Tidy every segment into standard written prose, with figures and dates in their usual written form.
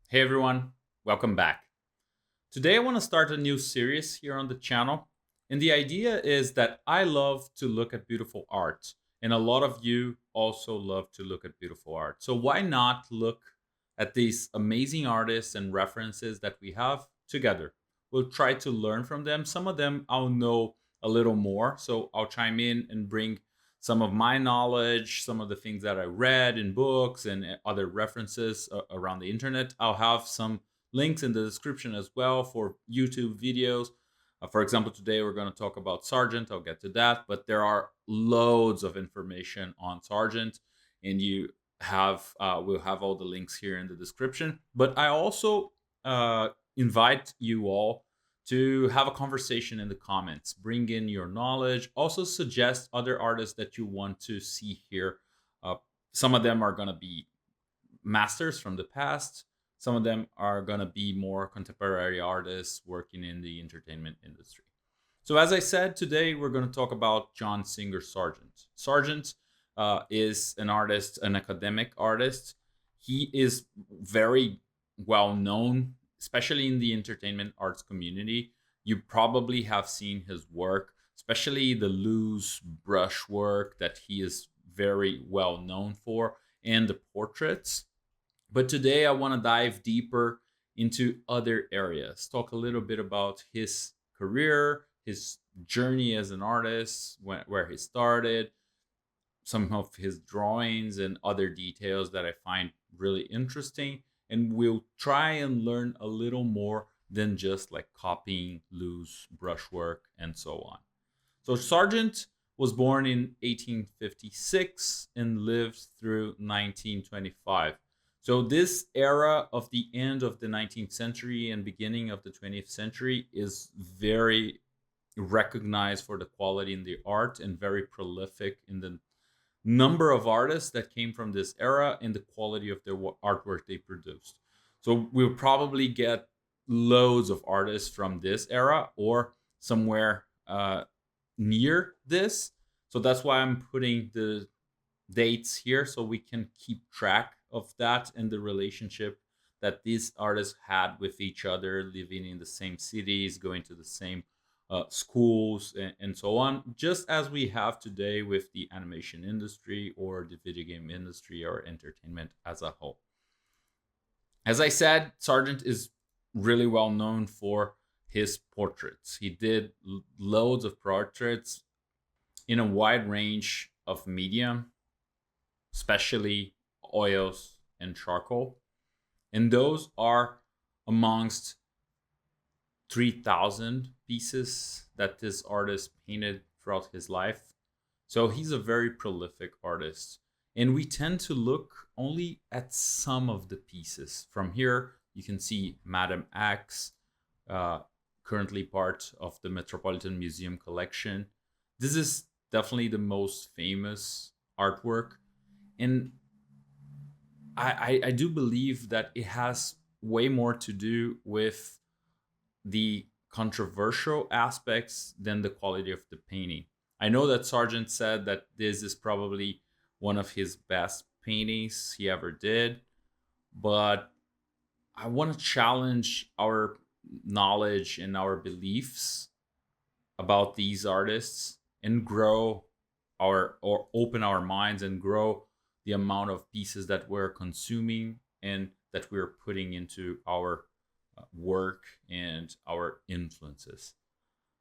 Hey everyone, welcome back. Today I want to start a new series here on the channel. And the idea is that I love to look at beautiful art, and a lot of you also love to look at beautiful art. So why not look at these amazing artists and references that we have together? We'll try to learn from them. Some of them I'll know a little more, so I'll chime in and bring some of my knowledge, some of the things that I read in books and other references around the internet. I'll have some links in the description as well for YouTube videos. For example, today we're going to talk about Sargent. I'll get to that, but there are loads of information on Sargent, and you have we'll have all the links here in the description. But I also invite you all to have a conversation in the comments. Bring in your knowledge. Also suggest other artists that you want to see here. Uh, some of them are going to be masters from the past. Some of them are going to be more contemporary artists working in the entertainment industry. So, as I said, today we're going to talk about John Singer Sargent. Sargent is an artist, an academic artist. He is very well known, especially in the entertainment arts community. You probably have seen his work, especially the loose brush work that he is very well known for, and the portraits. But today I want to dive deeper into other areas, talk a little bit about his career, his journey as an artist, where he started, some of his drawings, and other details that I find really interesting. And we'll try and learn a little more than just like copying loose brushwork and so on. So Sargent was born in 1856 and lived through 1925. So this era of the end of the 19th century and beginning of the 20th century is very recognized for the quality in the art and very prolific in the number of artists that came from this era and the quality of their artwork they produced. So we'll probably get loads of artists from this era or somewhere near this. So that's why I'm putting the dates here so we can keep track of that and the relationship that these artists had with each other, living in the same cities, going to the same schools, and so on, just as we have today with the animation industry or the video game industry or entertainment as a whole. As I said, Sargent is really well known for his portraits. He did loads of portraits in a wide range of medium, especially oils and charcoal. And those are amongst 3,000 pieces that this artist painted throughout his life. So he's a very prolific artist. And we tend to look only at some of the pieces. From here, you can see Madame X, currently part of the Metropolitan Museum collection. This is definitely the most famous artwork. And I do believe that it has way more to do with the controversial aspects than the quality of the painting. I know that Sargent said that this is probably one of his best paintings he ever did, but I want to challenge our knowledge and our beliefs about these artists and grow our or open our minds and grow the amount of pieces that we're consuming and that we're putting into our work and our influences.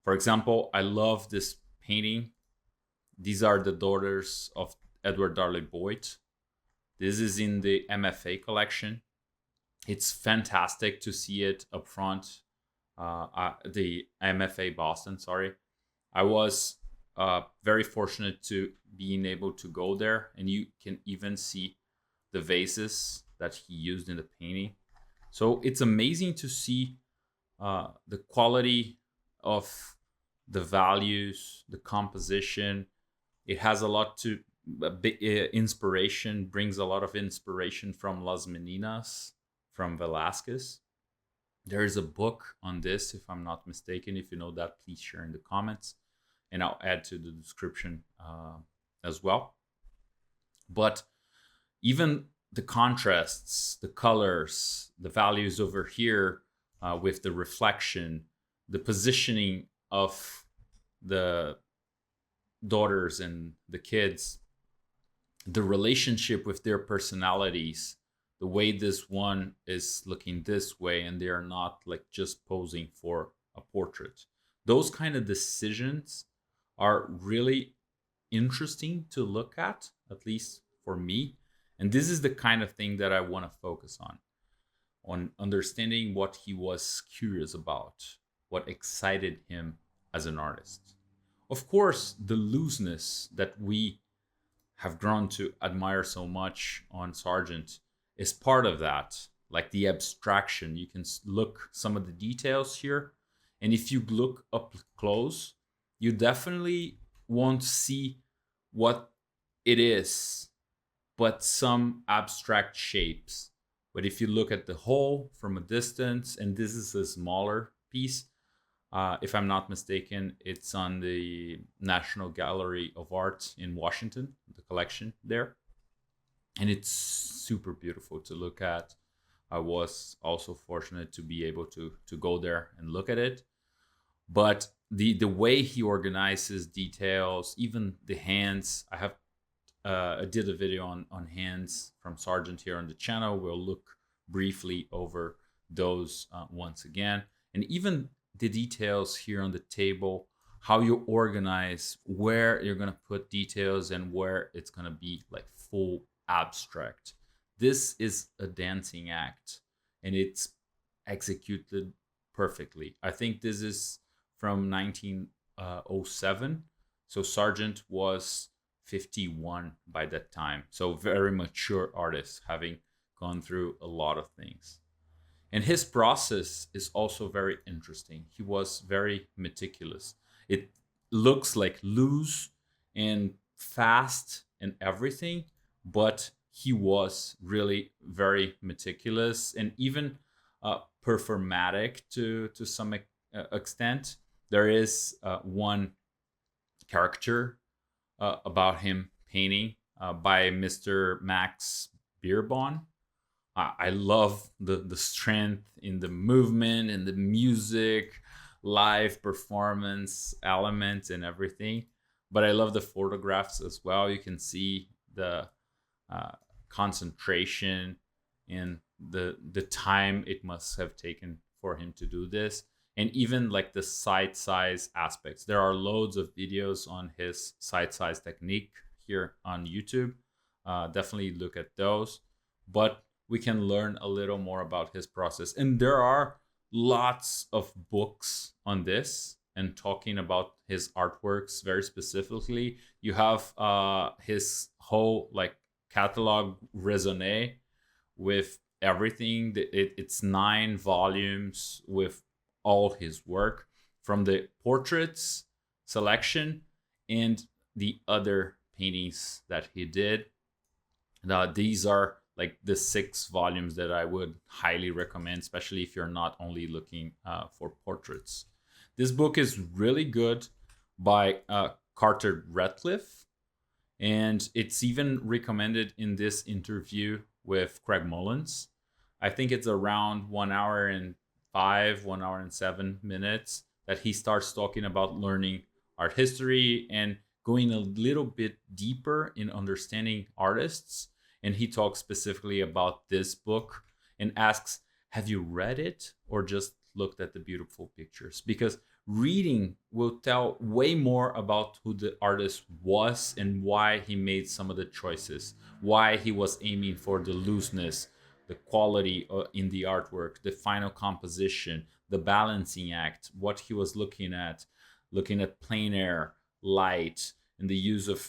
For example, I love this painting. These are the daughters of Edward Darley Boyd. This is in the MFA collection. It's fantastic to see it up front. The MFA Boston, sorry. I was very fortunate to being able to go there, and you can even see the vases that he used in the painting. So it's amazing to see the quality of the values, the composition. It has a lot to inspiration, brings a lot of inspiration from Las Meninas, from Velasquez. There is a book on this, if I'm not mistaken. If you know that, please share in the comments, and I'll add to the description as well. But even the contrasts, the colors, the values over here with the reflection, the positioning of the daughters and the kids, the relationship with their personalities, the way this one is looking this way and they are not like just posing for a portrait. Those kind of decisions are really interesting to look at least for me. And this is the kind of thing that I want to focus on understanding what he was curious about, what excited him as an artist. Of course, the looseness that we have grown to admire so much on Sargent is part of that. Like the abstraction, you can look some of the details here, and if you look up close, you definitely won't see what it is, but some abstract shapes. But if you look at the whole from a distance, and this is a smaller piece, if I'm not mistaken, it's on the National Gallery of Art in Washington, the collection there. And it's super beautiful to look at. I was also fortunate to be able to go there and look at it. But the way he organizes details, even the hands, I did a video on hands from Sargent here on the channel. We'll look briefly over those once again. And even the details here on the table, how you organize where you're going to put details and where it's going to be like full abstract. This is a dancing act and it's executed perfectly. I think this is from 1907. So Sargent was 51 by that time. So very mature artist, having gone through a lot of things. And his process is also very interesting. He was very meticulous. It looks like loose and fast and everything, but he was really very meticulous and even performatic to some extent. There is one character about him painting by Mr. Max Beerbohm. I love the strength in the movement and the music, live performance elements and everything. But I love the photographs as well. You can see the concentration and the time it must have taken for him to do this. And even like the side size aspects. There are loads of videos on his side size technique here on YouTube. Definitely look at those. But we can learn a little more about his process. And there are lots of books on this and talking about his artworks very specifically. You have his whole like Catalogue Raisonné with everything. It's 9 volumes with all his work, from the portraits selection and the other paintings that he did. Now, these are like the 6 volumes that I would highly recommend, especially if you're not only looking for portraits. This book is really good by Carter Ratliff, and it's even recommended in this interview with Craig Mullins. I think it's around 1 hour and 1 hour and 7 minutes that he starts talking about learning art history and going a little bit deeper in understanding artists. And he talks specifically about this book and asks, have you read it or just looked at the beautiful pictures? Because reading will tell way more about who the artist was and why he made some of the choices, why he was aiming for the looseness, the quality in the artwork, the final composition, the balancing act, what he was looking at plein air, light, and the use of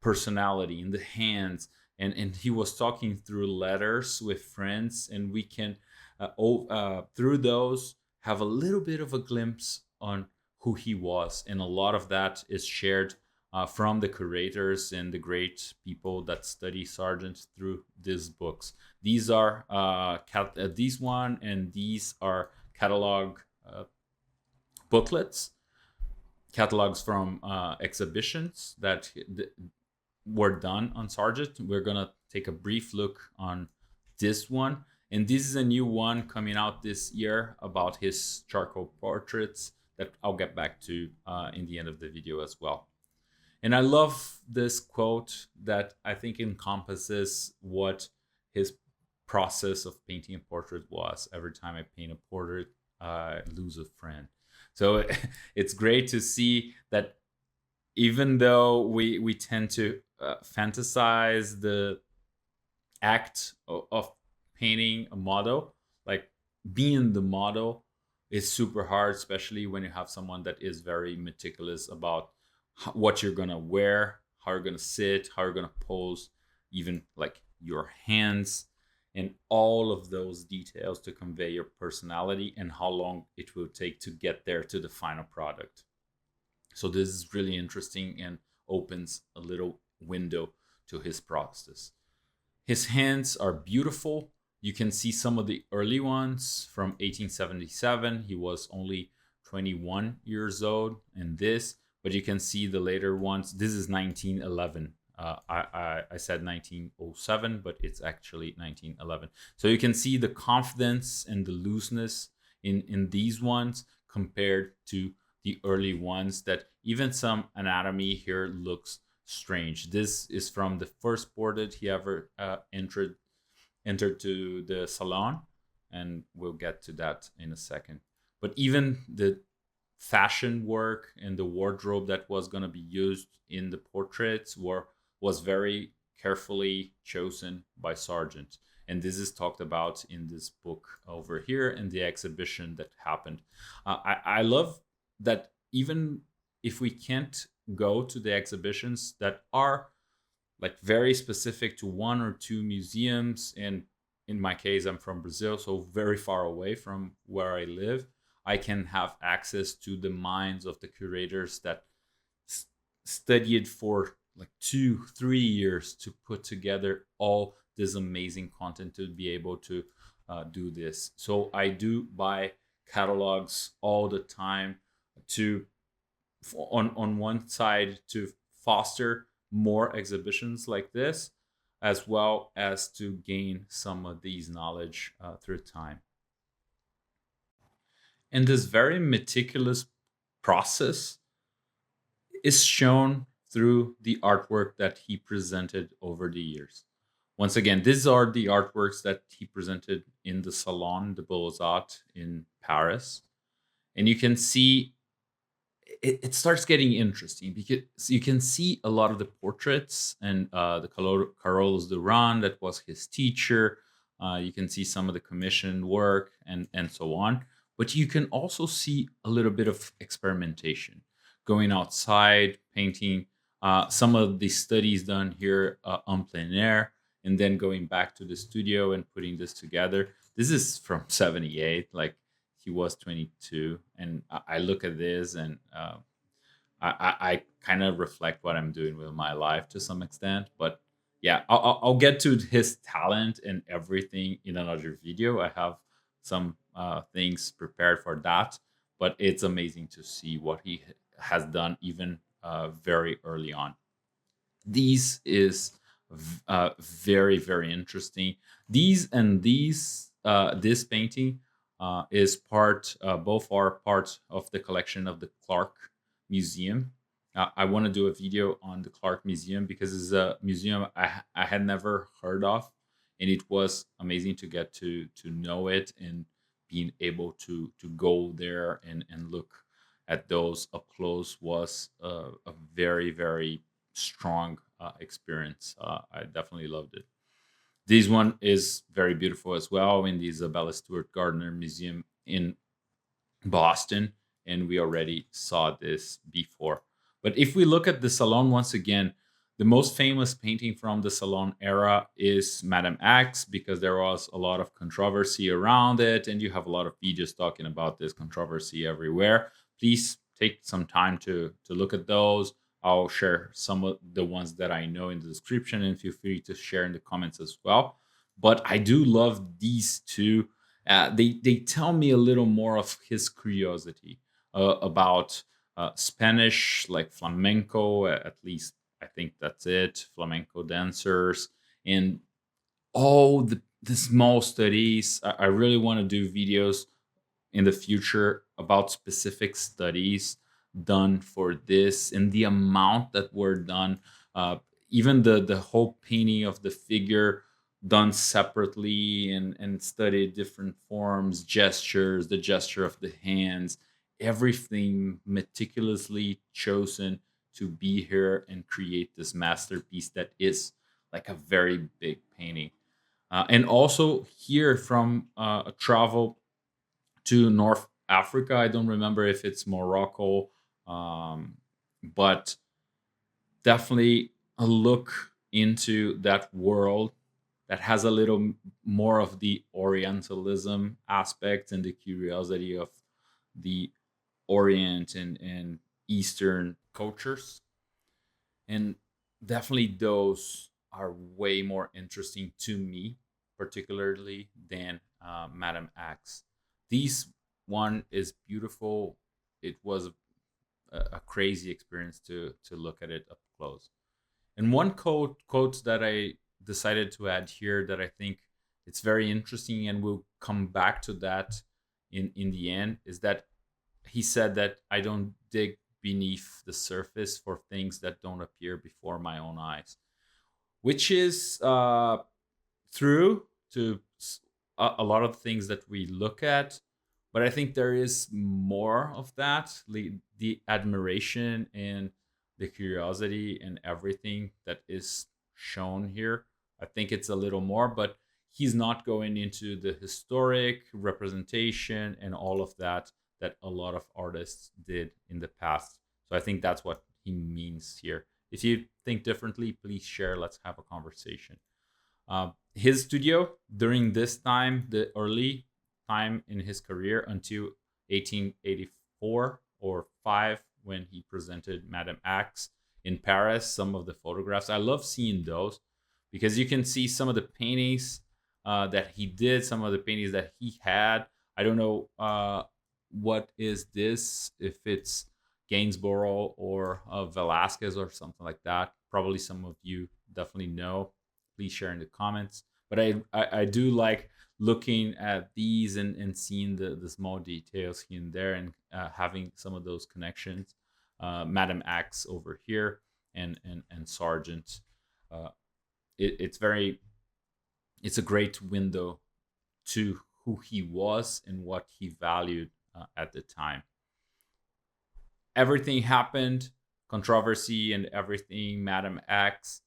personality in the hands. And he was talking through letters with friends, and we can, through those, have a little bit of a glimpse on who he was. And a lot of that is shared from the curators and the great people that study Sargent through these books. These are these one and these are catalog booklets, catalogs from exhibitions that we're done on Sargent, we're gonna take a brief look on this one. And this is a new one coming out this year about his charcoal portraits that I'll get back to in the end of the video as well. And I love this quote that I think encompasses what his process of painting a portrait was. Every time I paint a portrait, I lose a friend. So it's great to see that even though we tend to fantasize the act of painting a model, like being the model is super hard, especially when you have someone that is very meticulous about what you're gonna wear, how you're gonna sit, how you're gonna pose, even like your hands, and all of those details to convey your personality and how long it will take to get there to the final product. So this is really interesting and opens a little window to his process. His hands are beautiful. You can see some of the early ones from 1877. He was only 21 years old in this, but you can see the later ones. This is 1911. I said 1907, but it's actually 1911. So you can see the confidence and the looseness in these ones compared to the early ones, that even some anatomy here looks strange. This is from the first portrait he ever entered to the salon, and we'll get to that in a second. But even the fashion work and the wardrobe that was going to be used in the portraits was very carefully chosen by Sargent. And this is talked about in this book over here in the exhibition that happened. I love that even if we can't go to the exhibitions that are like very specific to one or two museums, and in my case I'm from Brazil, so very far away from where I live, I can have access to the minds of the curators that studied for like 2-3 years to put together all this amazing content to be able to do this. So I do buy catalogs all the time to on one side to foster more exhibitions like this, as well as to gain some of these knowledge through time. And this very meticulous process is shown through the artwork that he presented over the years. Once again, these are the artworks that he presented in the Salon de Beaux-Arts in Paris. And you can see it starts getting interesting because you can see a lot of the portraits and the Carolus Duran, that was his teacher. You can see some of the commissioned work and so on. But you can also see a little bit of experimentation, going outside, painting some of the studies done here en plein air, and then going back to the studio and putting this together. This is from 78, like he was 22. And I look at this and I kind of reflect what I'm doing with my life to some extent. But yeah, I'll get to his talent and everything in another video. I have some things prepared for that, but it's amazing to see what he has done even very early on. These is very, very interesting. This painting is part, both are part of the collection of the Clark Museum. I want to do a video on the Clark Museum because it's a museum I had never heard of, and it was amazing to get to know it and being able to go there and look at those up close was a very, very strong experience. I definitely loved it. This one is very beautiful as well in the Isabella Stewart Gardner Museum in Boston, and we already saw this before. But if we look at the Salon once again, the most famous painting from the Salon era is Madame X, because there was a lot of controversy around it, and you have a lot of videos talking about this controversy everywhere. Please take some time to look at those. I'll share some of the ones that I know in the description, and feel free to share in the comments as well. But I do love these two. They tell me a little more of his curiosity about Spanish, like flamenco, at least I think that's it. Flamenco dancers and all the small studies. I really want to do videos in the future about specific studies done for this and the amount that were done. Uh, Even the whole painting of the figure done separately and studied different forms, gestures, the gesture of the hands, everything meticulously chosen to be here and create this masterpiece that is like a very big painting. And also here from a travel to North Africa. I don't remember if it's Morocco, but definitely a look into that world that has a little more of the Orientalism aspect and the curiosity of the Orient and Eastern cultures. And definitely those are way more interesting to me, particularly than Madame X. These one is beautiful. It was a crazy experience to look at it up close. And one quote that I decided to add here that I think it's very interesting, and we'll come back to that in the end, is that he said that I don't dig beneath the surface for things that don't appear before my own eyes, which is true to a lot of things that we look at. But I think there is more of that, the admiration and the curiosity and everything that is shown here. I think it's a little more, but he's not going into the historic representation and all of that that a lot of artists did in the past. So I think that's what he means here. If you think differently, please share. Let's have a conversation. His studio during this time, the early time in his career until 1884 or 5, when he presented Madame X in Paris, some of the photographs. I love seeing those because you can see some of the paintings that he did, some of the paintings that he had. I don't know what is this, if it's Gainsborough or Velasquez or something like that. Probably some of you definitely know. Please share in the comments. But I do like looking at these and seeing the small details here and there and having some of those connections. Madame X over here and Sargent. Uh, it's very, it's a great window to who he was and what he valued at the time. Everything happened, controversy and everything, Madame X,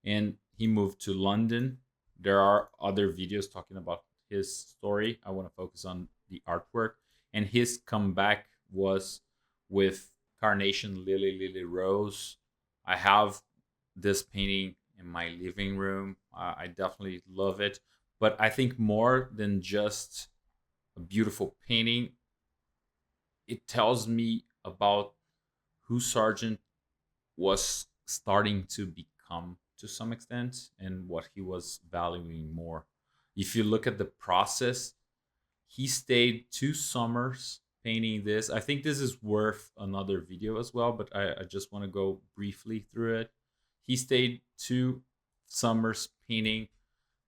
and he moved to London. There are other videos talking about his story. I want to focus on the artwork. And his comeback was with Carnation Lily Lily Rose. I have this painting in my living room. I definitely love it. But I think more than just a beautiful painting, it tells me about who Sargent was starting to become to some extent and what he was valuing more. If you look at the process, he stayed 2 summers painting this. I think this is worth another video as well, but I just want to go briefly through it. He stayed 2 summers painting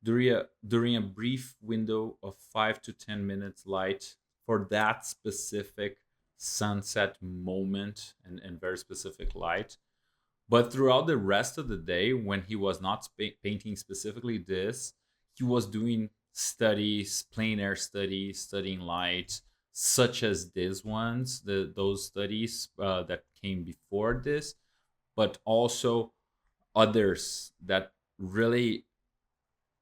during a brief window of 5 to 10 minutes light for that specific sunset moment and very specific light. But throughout the rest of the day, when he was not painting specifically this, he was doing studies, plein air studies, studying light, such as these ones, those studies that came before this, but also others that really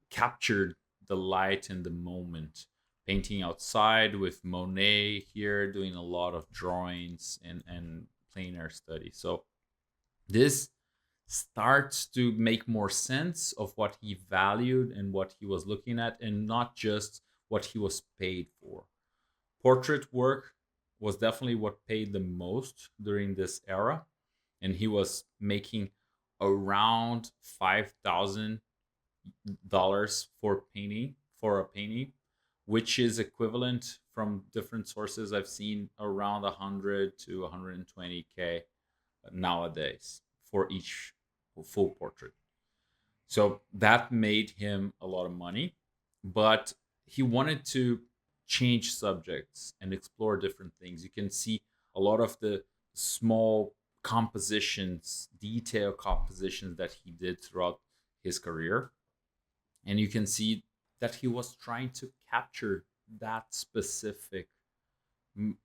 captured the light and the moment. Painting outside with Monet here, doing a lot of drawings and plein air study. So this starts to make more sense of what he valued and what he was looking at, and not just what he was paid for. Portrait work was definitely what paid the most during this era, and he was making around $5,000 for a painting, which is equivalent from different sources I've seen around 100 to 120K nowadays for each full portrait. So that made him a lot of money, but he wanted to change subjects and explore different things. You can see a lot of the small compositions, detail compositions that he did throughout his career. And you can see that he was trying to capture that specific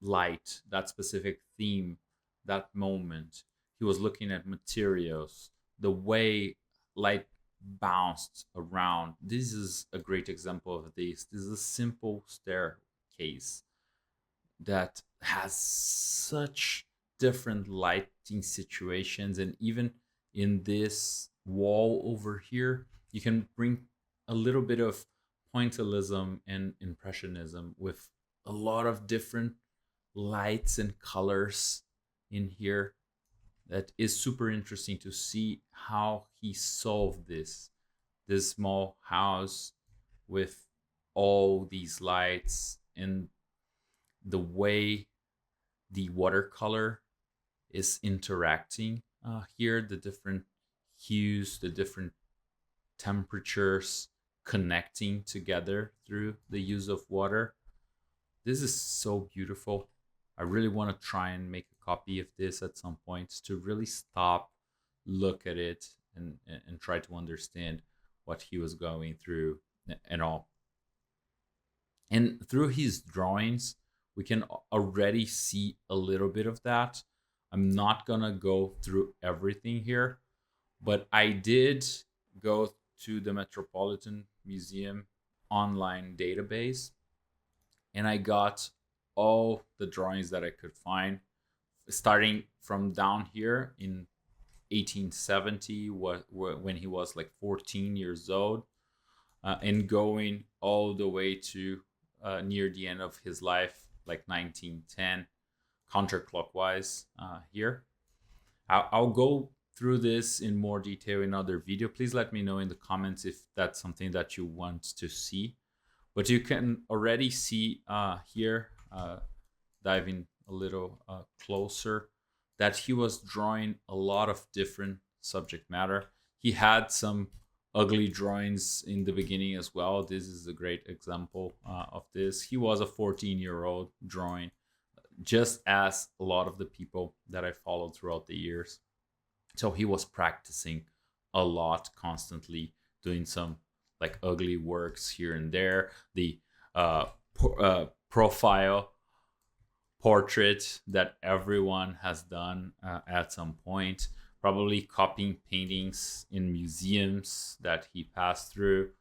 light, that specific theme, that moment. He was looking at materials, the way light bounced around. This is a great example of this. This is a simple staircase that has such different lighting situations, and even in this wall over here, you can bring a little bit of pointillism and impressionism with a lot of different lights and colors in here. That is super interesting to see how he solved this small house with all these lights, and the way the watercolor is interacting here, the different hues, the different temperatures connecting together through the use of water. This is so beautiful. I really want to try and make a copy of this at some point to really stop, look at it, and try to understand what he was going through and all. And through his drawings, we can already see a little bit of that. I'm not gonna go through everything here, but I did go to the Metropolitan Museum online database, and I got all the drawings that I could find, starting from down here in 1870, when he was like 14 years old, and going all the way to near the end of his life, like 1910, counterclockwise here. I'll go through this in more detail in another video. Please let me know in the comments if that's something that you want to see. But you can already see here, diving a little closer, that he was drawing a lot of different subject matter. He had some ugly drawings in the beginning as well. This is a great example of this. He was a 14-year-old drawing, just as a lot of the people that I followed throughout the years. So he was practicing a lot, constantly doing some like ugly works here and there. The profile portrait that everyone has done at some point, probably copying paintings in museums that he passed through,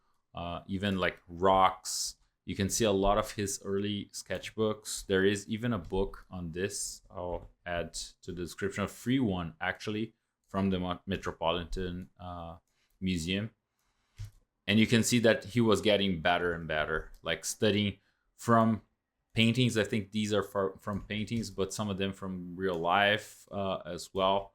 even like rocks. You can see a lot of his early sketchbooks. There is even a book on this. I'll add to the description, a free one actually, from the Metropolitan Museum. And you can see that he was getting better and better, like studying from paintings. I think these are from paintings, but some of them from real life as well.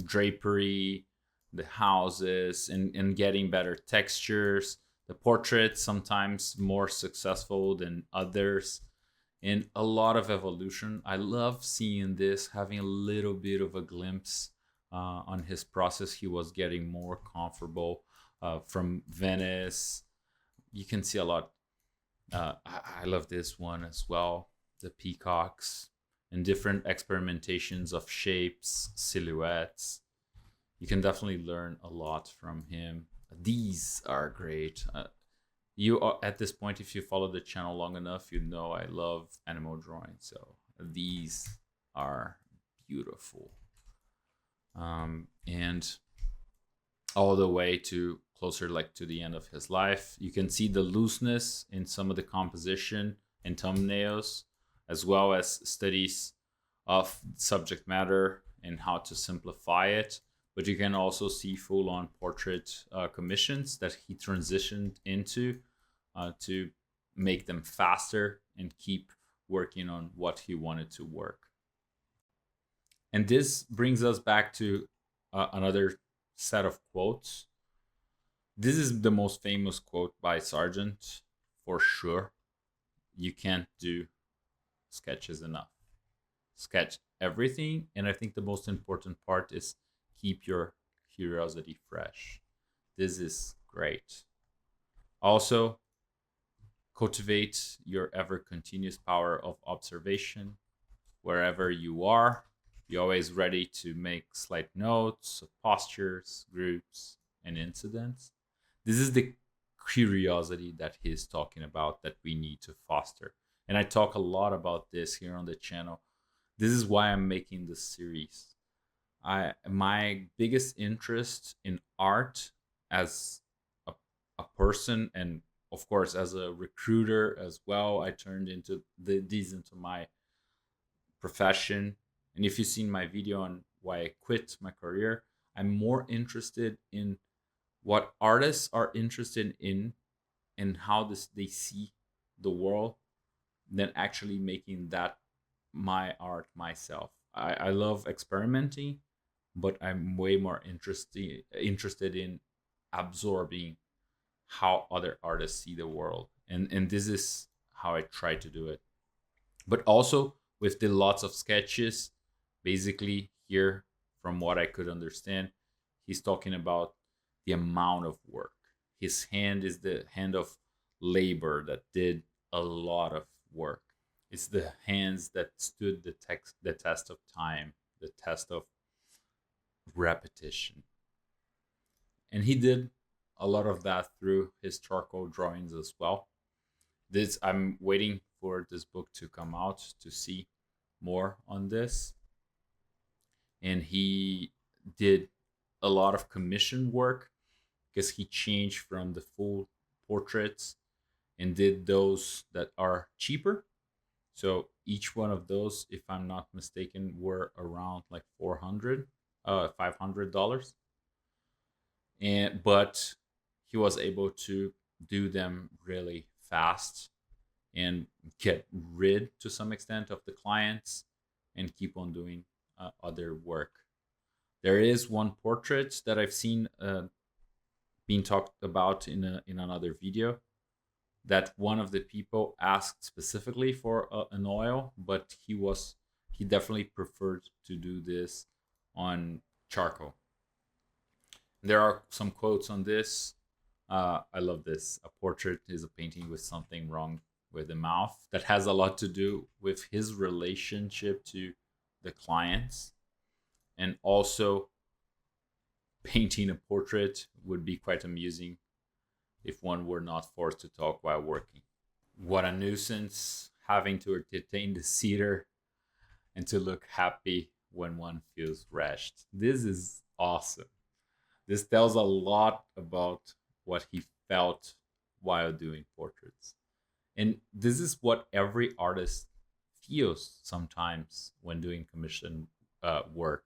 Drapery, the houses, and getting better textures. The portraits sometimes more successful than others, and a lot of evolution. I love seeing this, having a little bit of a glimpse on his process. He was getting more comfortable from Venice. You can see a lot. I love this one as well. The peacocks and different experimentations of shapes, silhouettes. You can definitely learn a lot from him. These are great. You are, at this point, if you follow the channel long enough, you know I love animal drawing. So these are beautiful. And all the way to closer, like to the end of his life, you can see the looseness in some of the composition and thumbnails, as well as studies of subject matter and how to simplify it. But you can also see full-on portrait commissions that he transitioned into to make them faster and keep working on what he wanted to work. And this brings us back to another set of quotes. This is the most famous quote by Sargent, for sure. You can't do sketches enough. Sketch everything, and I think the most important part is keep your curiosity fresh. This is great. Also, cultivate your ever continuous power of observation wherever you are. Be always ready to make slight notes of postures, groups, and incidents. This is the curiosity that he's talking about that we need to foster. And I talk a lot about this here on the channel. This is why I'm making this series. My biggest interest in art as a, a person, and of course as a recruiter as well, I turned these into my profession. And if you've seen my video on why I quit my career, I'm more interested in what artists are interested in and how they see the world than actually making that my art myself. I love experimenting, but I'm way more interested in absorbing how other artists see the world. And this is how I try to do it. But also with the lots of sketches, basically here, from what I could understand, he's talking about the amount of work. His hand is the hand of labor that did a lot of work. It's the hands that stood the test of time, the test of repetition. And he did a lot of that through his charcoal drawings as well. This I'm waiting for this book to come out to see more on this. And he did a lot of commission work because he changed from the full portraits and did those that are cheaper. So each one of those, if I'm not mistaken, were around like $500. And but he was able to do them really fast and get rid to some extent of the clients and keep on doing other work. There is one portrait that I've seen being talked about in another video that one of the people asked specifically for an oil, but he definitely preferred to do this on charcoal. There are some quotes on this. I love this. A portrait is a painting with something wrong with the mouth. That has a lot to do with his relationship to the clients. And also, painting a portrait would be quite amusing if one were not forced to talk while working. What a nuisance having to entertain the seater and to look happy when one feels rushed. This is awesome. This tells a lot about what he felt while doing portraits. And this is what every artist feels sometimes when doing commission work.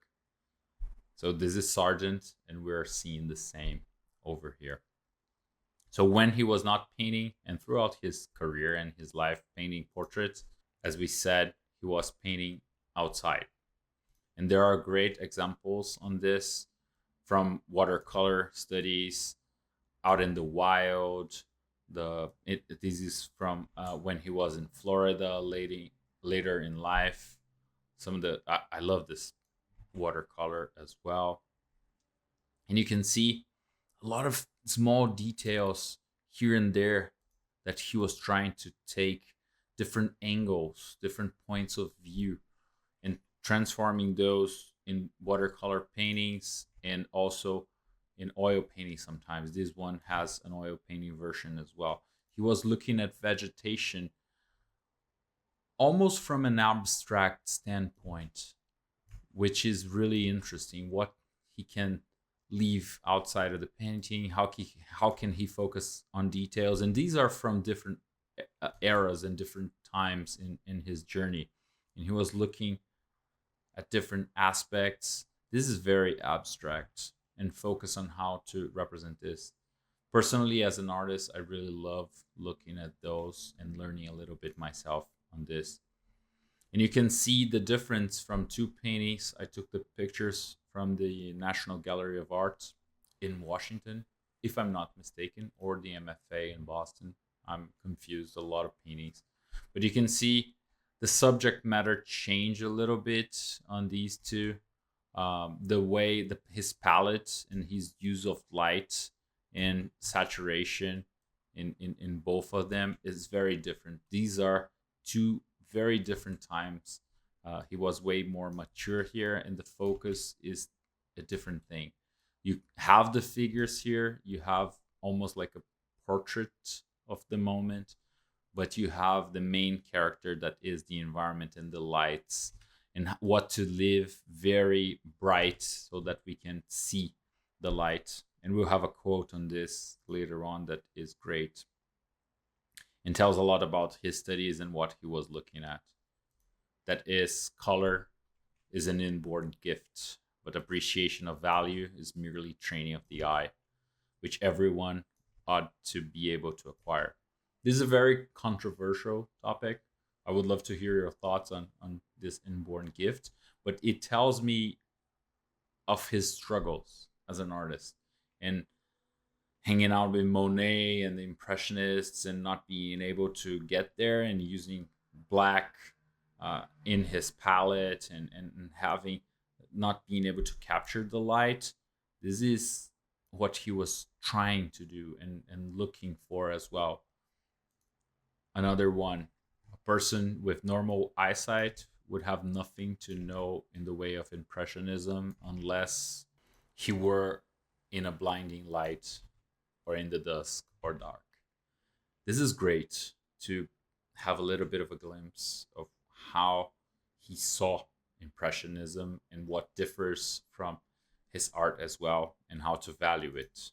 So this is Sargent, and we're seeing the same over here. So when he was not painting, and throughout his career and his life painting portraits, as we said, he was painting outside. And there are great examples on this from watercolor studies out in the wild. This is from when he was in Florida later in life. I love this watercolor as well. And you can see a lot of small details here and there that he was trying to take different angles, different points of view, and transforming those in watercolor paintings and also in oil painting sometimes. This one has an oil painting version as well. He was looking at vegetation almost from an abstract standpoint, which is really interesting. What he can leave outside of the painting, how can he focus on details? And these are from different eras and different times in his journey. And he was looking at different aspects. This is very abstract and focus on how to represent this. Personally, as an artist, I really love looking at those and learning a little bit myself on this. And you can see the difference from two paintings. I took the pictures from the National Gallery of Art in Washington, if I'm not mistaken, or the MFA in Boston. I'm confused, a lot of paintings. But you can see the subject matter change a little bit on these two. The way his palette and his use of light and saturation in both of them is very different. These are two very different times. He was way more mature here, and the focus is a different thing. You have the figures here, you have almost like a portrait of the moment, but you have the main character that is the environment and the lights and what to live very bright so that we can see the light. And we'll have a quote on this later on that is great and tells a lot about his studies and what he was looking at. That is, color is an inborn gift, but appreciation of value is merely training of the eye, which everyone ought to be able to acquire. This is a very controversial topic. I would love to hear your thoughts on this inborn gift, but it tells me of his struggles as an artist and hanging out with Monet and the Impressionists and not being able to get there and using black in his palette and having not being able to capture the light. This is what he was trying to do and looking for as well. Another one, a person with normal eyesight would have nothing to know in the way of impressionism unless he were in a blinding light or in the dusk or dark. This is great to have a little bit of a glimpse of how he saw impressionism and what differs from his art as well and how to value it.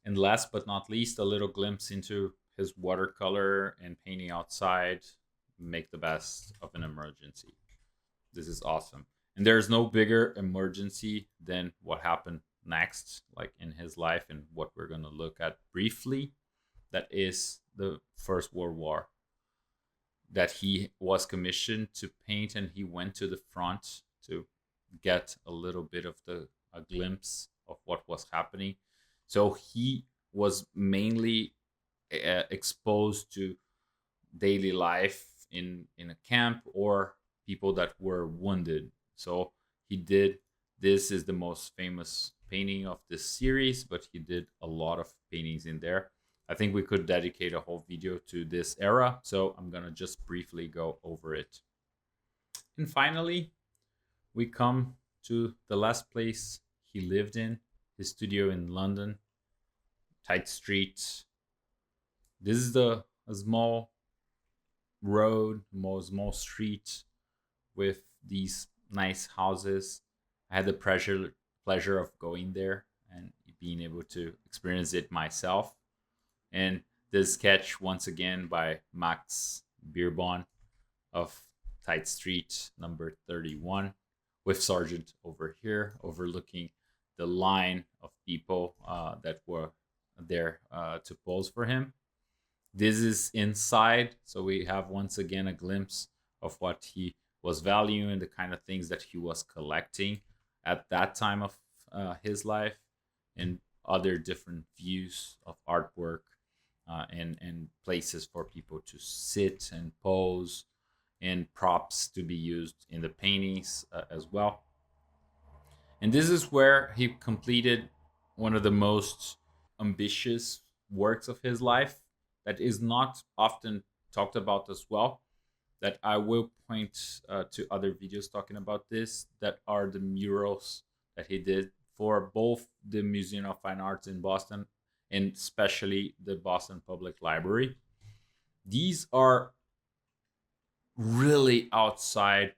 And last but not least, a little glimpse into his watercolor and painting outside make the best of an emergency. This is awesome. And there's no bigger emergency than what happened next, like in his life and what we're going to look at briefly. That is the First World War. That he was commissioned to paint, and he went to the front to get a little bit of a glimpse of what was happening. So he was mainly exposed to daily life in a camp or people that were wounded. So he did, this is the most famous painting of this series, but he did a lot of paintings in there. I think we could dedicate a whole video to this era, so I'm gonna just briefly go over it. And finally, we come to the last place he lived in, his studio in London, Tite Street. This is a small road, small street with these nice houses. I had the pleasure of going there and being able to experience it myself. And this sketch once again by Max Beerbohm of Tite Street, number 31, with Sargent over here, overlooking the line of people that were there to pose for him. This is inside, so we have once again a glimpse of what he was valuing, the kind of things that he was collecting at that time of his life, and other different views of artwork and places for people to sit and pose, and props to be used in the paintings as well. And this is where he completed one of the most ambitious works of his life that is not often talked about as well. That I will point to other videos talking about this, that are the murals that he did for both the Museum of Fine Arts in Boston and especially the Boston Public Library. These are really outside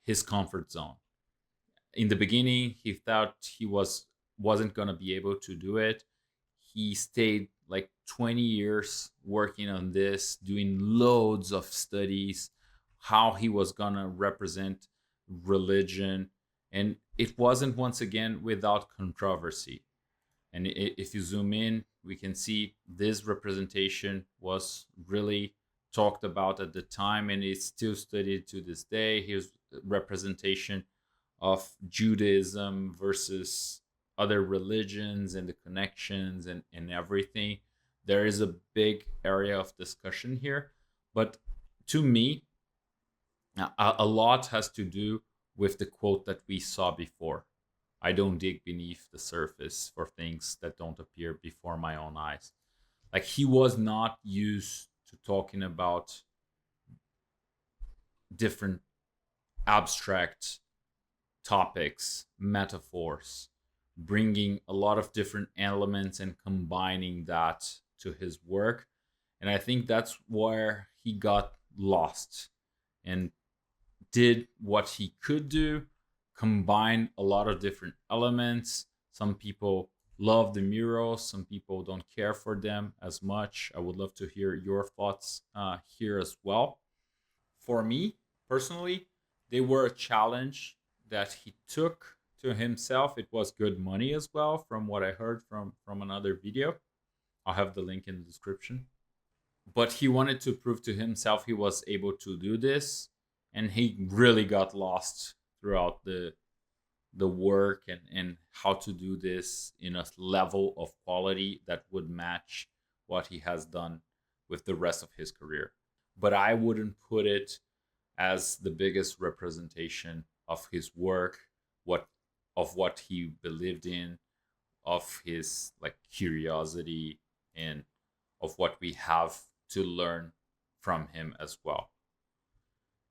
his comfort zone. In the beginning, he thought he wasn't going to be able to do it. He stayed like 20 years working on this, doing loads of studies, how he was going to represent religion. And it wasn't, once again, without controversy. And if you zoom in, we can see this representation was really talked about at the time, and it's still studied to this day. Here's representation of Judaism versus other religions and the connections and everything. There is a big area of discussion here, but to me, a lot has to do with the quote that we saw before. I don't dig beneath the surface for things that don't appear before my own eyes. Like, he was not used to talking about different abstract topics, metaphors, bringing a lot of different elements and combining that to his work. And I think that's where he got lost and did what he could do, combined a lot of different elements. Some people love the murals, some people don't care for them as much. I would love to hear your thoughts here as well. For me personally, they were a challenge that he took to himself. It was good money as well, from what I heard from another video. I'll have the link in the description. But he wanted to prove to himself he was able to do this, and he really got lost throughout the work and how to do this in a level of quality that would match what he has done with the rest of his career. But I wouldn't put it as the biggest representation of his work, what of what he believed in, of his like curiosity, and of what we have to learn from him as well.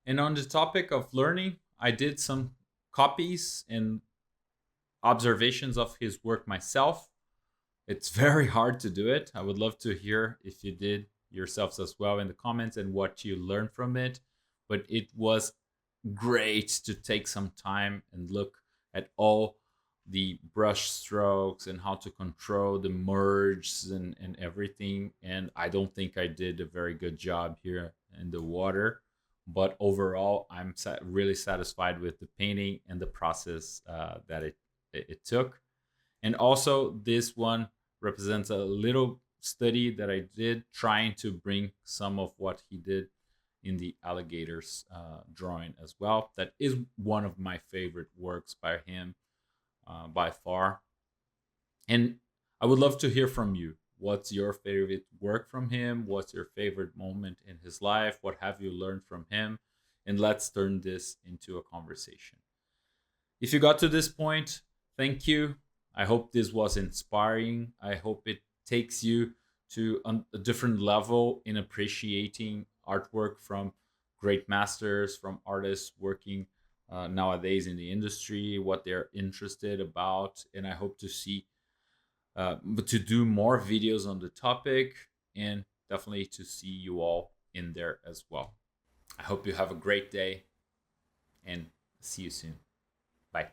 And on the topic of learning, I did some copies and observations of his work myself. It's very hard to do it. I would love to hear if you did yourselves as well in the comments and what you learned from it. But it was great to take some time and look at all the brush strokes and how to control the merges and everything. And I don't think I did a very good job here in the water. But overall, I'm really satisfied with the painting and the process that it took. And also, this one represents a little study that I did, trying to bring some of what he did in the alligators drawing as well. That is one of my favorite works by him by far. And I would love to hear from you. What's your favorite work from him? What's your favorite moment in his life? What have you learned from him? And let's turn this into a conversation. If you got to this point, thank you. I hope this was inspiring. I hope it takes you to a different level in appreciating artwork from great masters, from artists working nowadays in the industry, what they're interested about. And I hope to see, but to do more videos on the topic, and definitely to see you all in there as well. I hope you have a great day, and see you soon. Bye.